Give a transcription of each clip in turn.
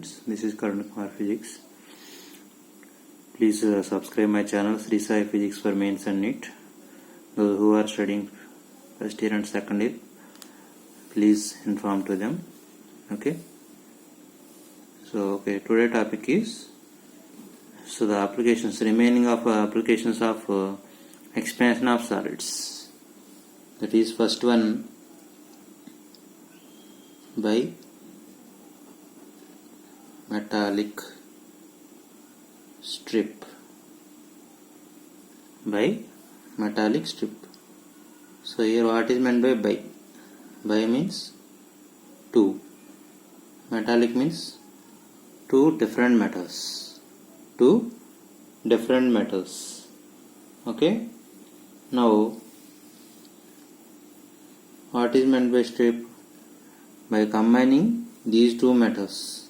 students, this is Karan Kumar Physics. Please subscribe my channel Sri Sai Physics for Mains and NEET. Those who are studying first year and second year, please inform to them. Okay. So today topic is the applications, remaining of applications of expansion of solids. That is first one by metallic strip. By metallic strip. So here what is meant by by? By means two. Metallic means two different metals. Two different metals. Okay. Now what is meant by strip? By combining these two metals.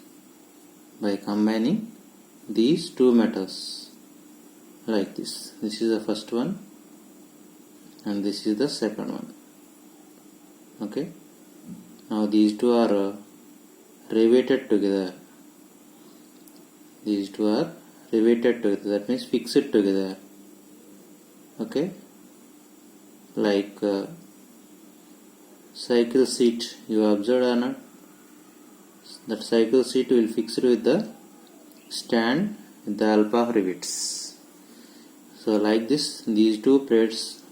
By combining these two metals like this. This is the first one and this is the second one. Okay. Now these two are riveted together. These two are riveted together. That means fixed together. Okay. Like cycle seat. You observed or not? That cycle seat will fix it with the stand with the help of rivets. So like this, these two plates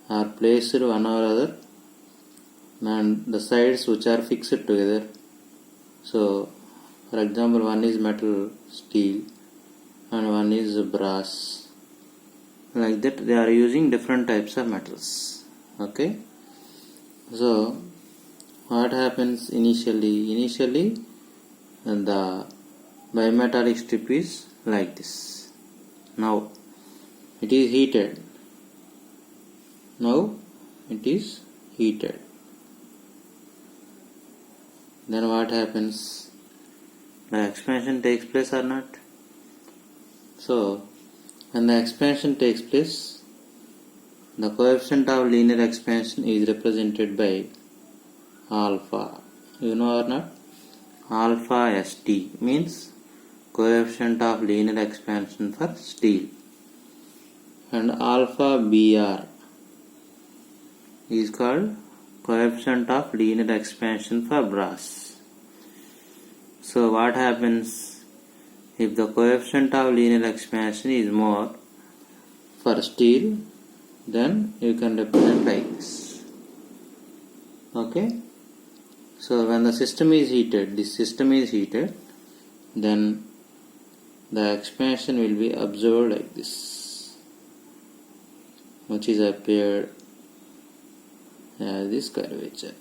are placed one over other and the sides which are fixed together. So for example, one is metal steel and one is brass. Like that they are using different types of metals. Okay. So what happens initially the bimetallic strip is like this. Now it is heated. Then what happens? The expansion takes place or not? So when the expansion takes place, the coefficient of linear expansion is represented by alpha. You know or not? Alpha ST means coefficient of linear expansion for steel. And alpha BR is called coefficient of linear expansion for brass. So what happens if the coefficient of linear expansion is more for steel? Then you can represent like this. Okay. So when the system is heated, then the expansion will be observed like this, which is appeared as this curvature.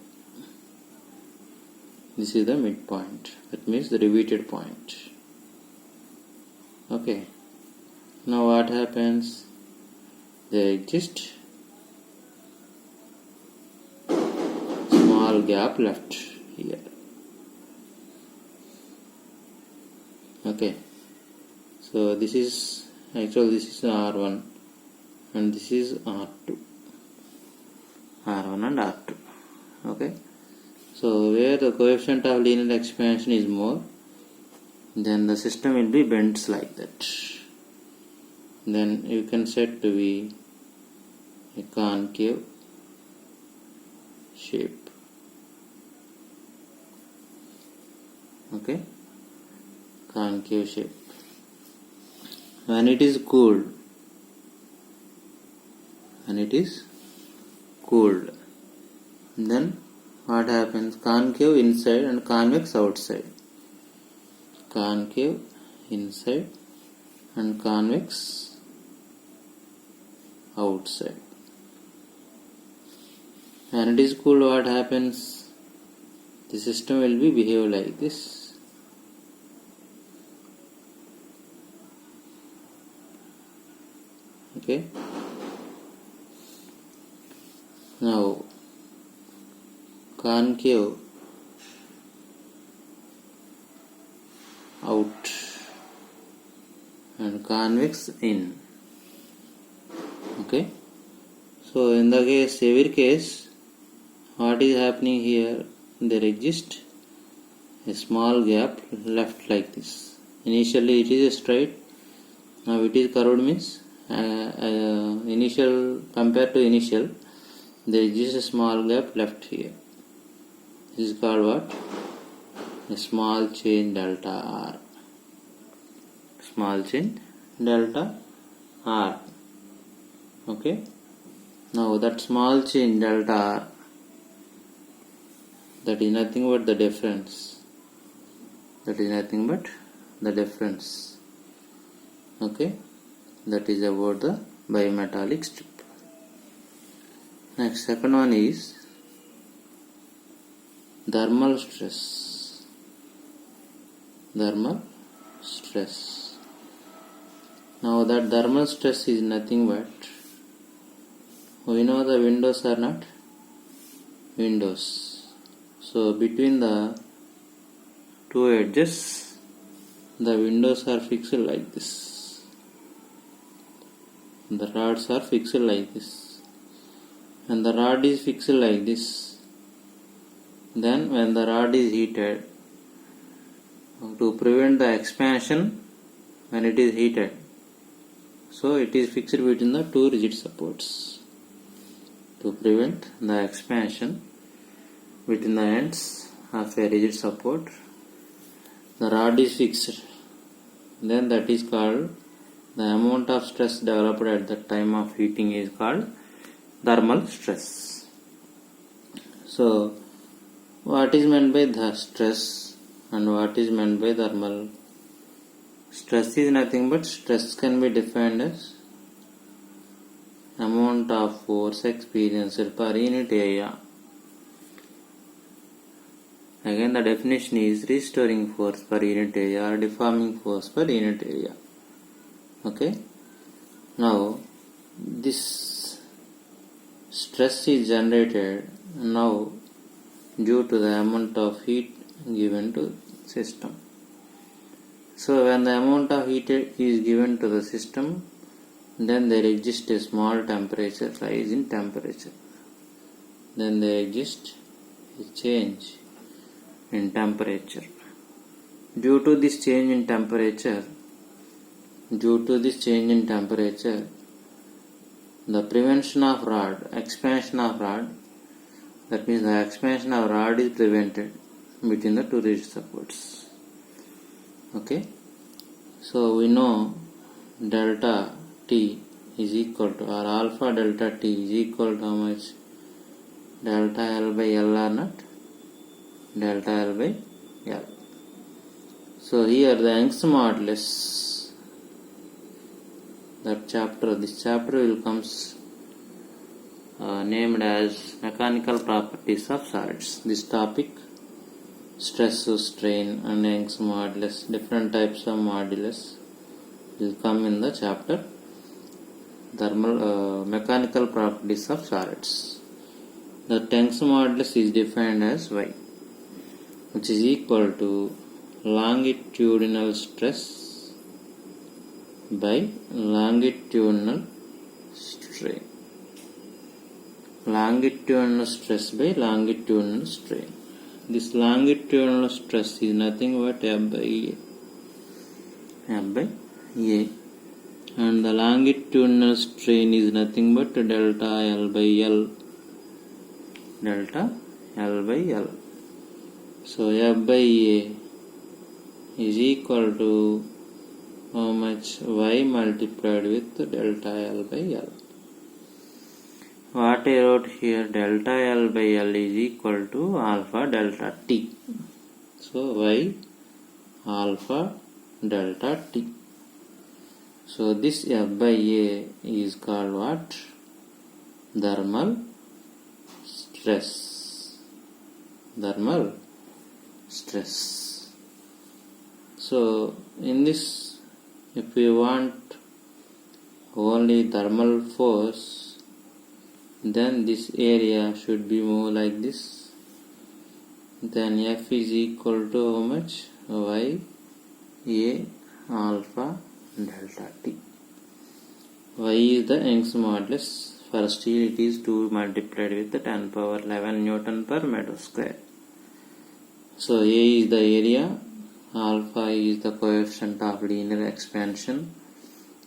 This is the midpoint. That means the riveted point. Okay. Now what happens? There exists small gap left here. Okay. So this is R1 and this is R2. R1 and R2. Okay. So where the coefficient of linear expansion is more, then the system will be bent like that. Then you can set to be a concave shape. Okay. Concave shape. When it is cooled, then what happens? Concave inside and convex outside. Concave inside and convex outside. When it is cooled, what happens? The system will be behave like this. Okay. Now concave out and convex in. Okay. So in the every case, what is happening here? There exists a small gap left like this. Initially it is straight, now it is curved means initial compared to initial there is just a small gap left here. This is called what? A small change delta R. Small change delta R. Okay. Now that small change delta R, that is nothing but the difference. That is nothing but the difference. Okay. That is about the bimetallic strip. Next, second one is thermal stress. Thermal stress. Now that thermal stress is nothing but, we know the windows are not windows. So between the two edges, the windows are fixed like this. The rods are fixed like this. And the rod is fixed like this. Then when the rod is heated, to prevent the expansion when it is heated, so it is fixed between the two rigid supports. To prevent the expansion between the ends of a rigid support, the rod is fixed. Then that is called, the amount of stress developed at the time of heating is called thermal stress. So what is meant by the stress and what is meant by thermal? Stress is nothing but, stress can be defined as amount of force experienced per unit area. Again the definition is restoring force per unit area or deforming force per unit area. Okay. Now this stress is generated now due to the amount of heat given to system. So when the amount of heat is given to the system, then there exists a small temperature rise in temperature. Then there exists a change in temperature. Due to this change in temperature, the prevention of rod, expansion of rod, that means the expansion of rod is prevented between the two rigid supports. Okay. So we know delta T is equal to, or alpha delta T is equal to how much? Delta L by L or not? Delta L by L. So here the Young's modulus, this chapter will comes named as mechanical properties of solids. This topic, stress, strain and Young's modulus, different types of modulus will come in the chapter thermal mechanical properties of solids. The Young's modulus is defined as Y, which is equal to longitudinal stress by longitudinal strain. Longitudinal stress by longitudinal strain. This longitudinal stress is nothing but F by A. F by A. And the longitudinal strain is nothing but delta L by L. Delta L by L. So F by A is equal to how much? Y multiplied with delta L by L. What I wrote here, delta L by L is equal to alpha delta T. So Y alpha delta T. So this F by A is called what? Thermal stress. Thermal stress. So in this, if we want only thermal force, then this area should be more like this. Then F is equal to how much? Y A alpha delta T. Y is the Young's modulus. For steel it is 2 multiplied with the 10 power 11 Newton per meter square. So A is the area, alpha is the coefficient of linear expansion,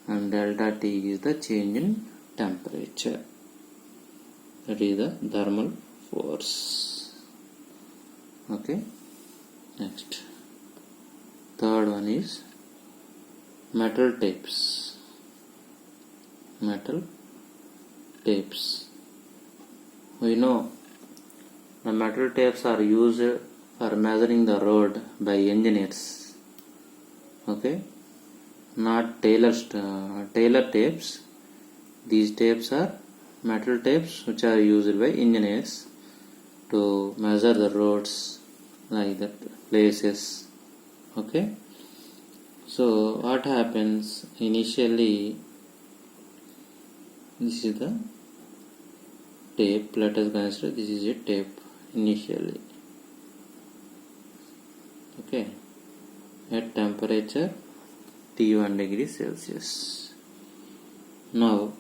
and delta T is the change in temperature. That is the thermal force. Okay. Next, third one is metal tapes. Metal tapes. We know the metal tapes are used for measuring the road by engineers. Okay, not Taylor tapes. These tapes are metal tapes which are used by engineers to measure the roads like that, places. Okay, so what happens initially, this is the tape. Let us consider this is a tape initially. Okay, at temperature T1 degrees Celsius. Now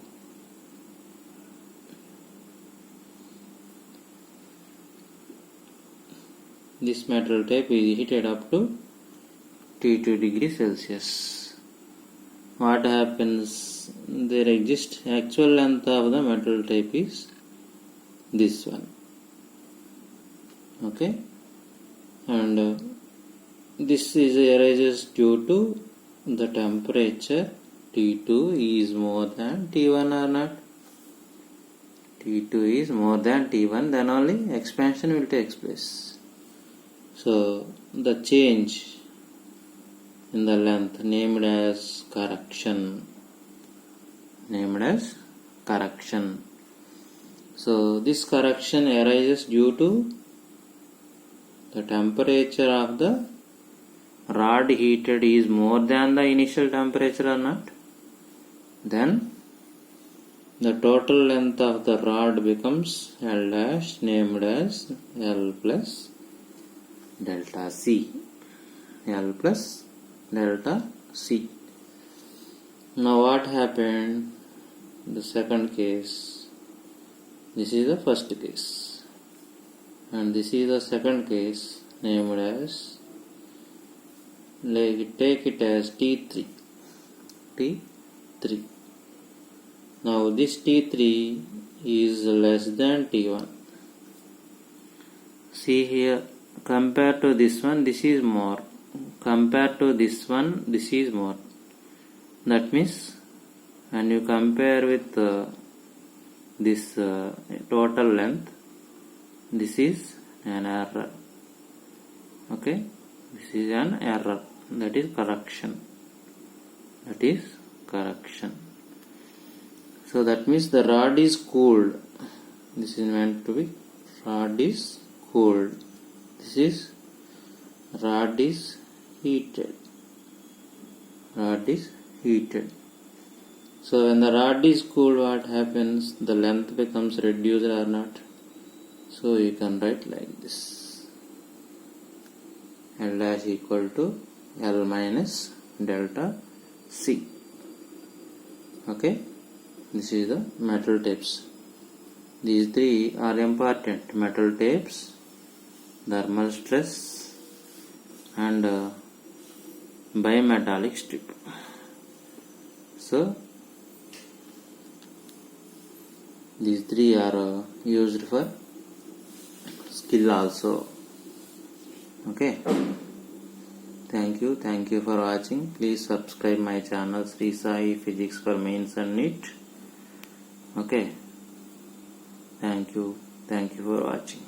this metal tape is heated up to T2 degrees Celsius. What happens? There exists actual length of the metal tape is this one. Okay, and this is arises due to the temperature T2 is more than T1 or not. T2 is more than T1, then only expansion will take place. So the change in the length named as correction. So this correction arises due to the temperature of the rod heated is more than the initial temperature or not. Then the total length of the rod becomes L dash, named as L plus delta C. L plus delta C. Now what happened? The second case. This is the first case, and this is the second case, named as, take it as T3. T3. Now this T3 is less than T1. See here, compared to this one, this is more. Compared to this one, this is more. That means, when you compare with this total length, this is an error. Okay, this is an error. That is correction. So that means the rod is cooled. This is meant to be rod is cooled. This is rod is heated. So when the rod is cooled, what happens? The length becomes reduced or not? So you can write like this. L dash equal to L minus delta C. Okay, this is the metal tapes. These three are important: metal tapes, thermal stress, and bimetallic strip. So these three are used for skill also. Okay, thank you for watching. Please subscribe my channel Sri Sai Physics for Mains and NEET. Okay, thank you for watching.